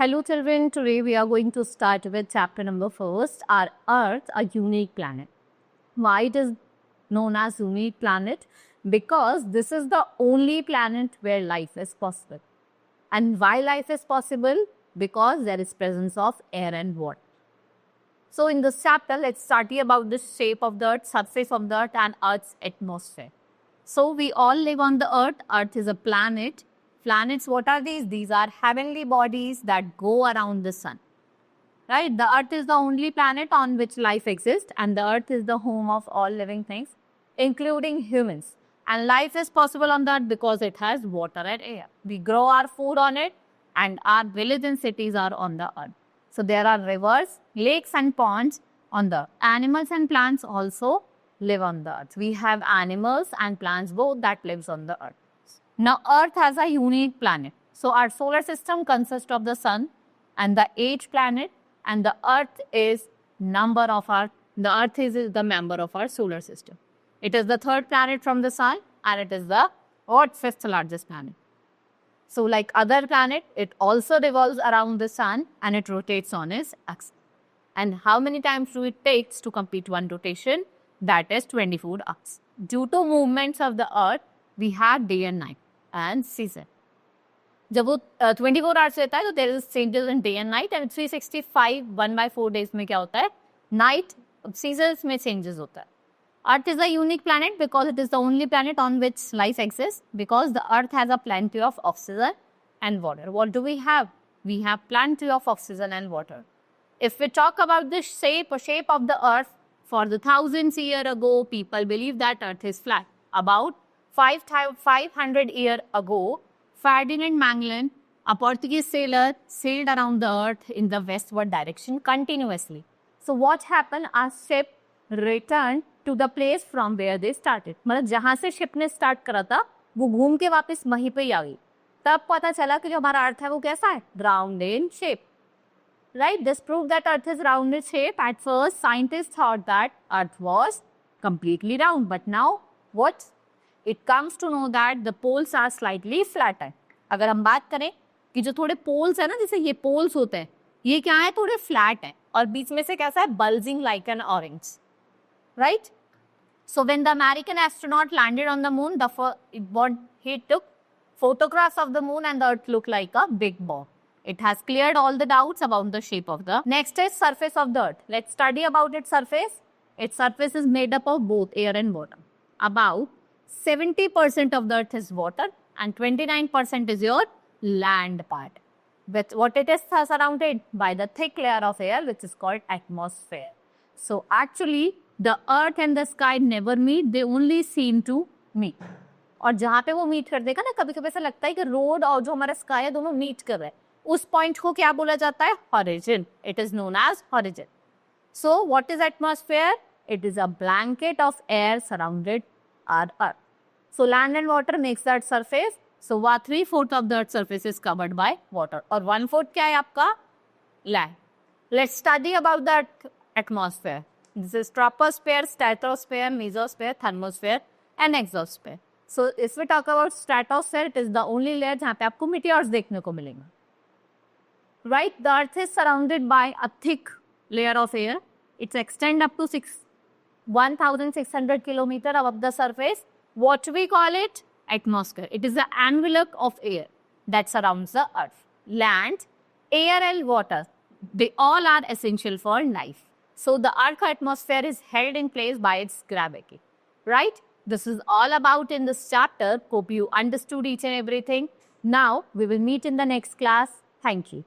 Hello children, today we are going to start with chapter number 1, our Earth, a unique planet. Why it is known as unique planet? Because this is the only planet where life is possible. And why life is possible? Because there is presence of air and water. So in this chapter, let's study about the shape of the Earth, surface of the Earth and Earth's atmosphere. So we all live on the Earth. Earth is a planet. Planets, what are these? These are heavenly bodies that go around the sun. Right? The Earth is the only planet on which life exists, and the Earth is the home of all living things, including humans. And life is possible on the Earth because it has water and air. We grow our food on it, and our villages and cities are on the Earth. So there are rivers, lakes and ponds on the Earth. Animals and plants also live on the Earth. We have animals and plants both that lives on the Earth. Now, Earth has a unique planet. So, our solar system consists of the Sun and the 8th planet, and the Earth is the member of our solar system. It is the 3rd planet from the Sun, and it is the 5th largest planet. So, like other planet, it also revolves around the Sun and it rotates on its axis. And how many times do it takes to complete one rotation? That is 24 hours. Due to movements of the Earth, we have day and night and season. जब वो 24 hours रहता है तो there is changes in day and night and 365 1/4 days में क्या होता है night seasons में चेंजेस होता है. Earth is a unique planet because it is the only planet on which life exists, because the Earth has a plenty of oxygen and water. What do we have? We have plenty of oxygen and water. If we talk about the shape of the Earth, for the thousands years ago, people believed that Earth is flat. About 500 years ago, Ferdinand Magellan, a Portuguese sailor, sailed around the Earth in the westward direction continuously. So what happened? Our ship returned to the place from where they started. मतलब जहाँ से ship ने start करा था वो घूम के वापस वहीं पे ही आ गई. तब पता चला कि जो हमारा अर्थ है वो कैसा है, round in shape. Right? This proved that Earth is round in shape. At first, scientists thought that Earth was completely round. But now, what? It comes to know that the poles are slightly flatter. अगर हम बात करें कि जो थोड़े poles है ना, जैसे ये poles होते हैं, ये क्या है, थोड़े flat है और बीच में से कैसा है, bulging like an orange. Right? So when the American astronaut landed on the moon, he took photographs of the moon and the Earth looked like a big ball. It has cleared all the doubts about the shape of the. Next is surface of the Earth. Let's study about its surface. Its surface is made up of both air and water. About 70% of the Earth is water and 29% is your land part. But what it is surrounded by the thick layer of air which is called atmosphere. So actually the Earth and the sky never meet, they only seem to meet. और जहाँ पे वो meet कर देगा ना, कभी कभी ऐसा लगता है कि रोड और जो हमारा स्काई है दोनों मीट कर रहे हैं. उस पॉइंट को क्या बोला जाता है, horizon. It is known as horizon. So what is atmosphere? It is a blanket of air surrounded our earth. So land and water makes that surface. So 3/4 of the earth surface is covered by water और 1/4 क्या है आपका, land. Let's study about that atmosphere. This is troposphere, stratosphere, mesosphere, thermosphere and exosphere. So if we talk about stratosphere, it is the only layer जहाँ पे आपको meteors देखने को मिलेंगे. Right, the Earth is surrounded by a thick layer of air. It extends up to 1,600 kilometers above the surface. What we call it? Atmosphere. It is the envelope of air that surrounds the Earth. Land, air and water, they all are essential for life. So the Earth's atmosphere is held in place by its gravity. Right? This is all about in this chapter. Hope you understood each and everything. Now we will meet in the next class. Thank you.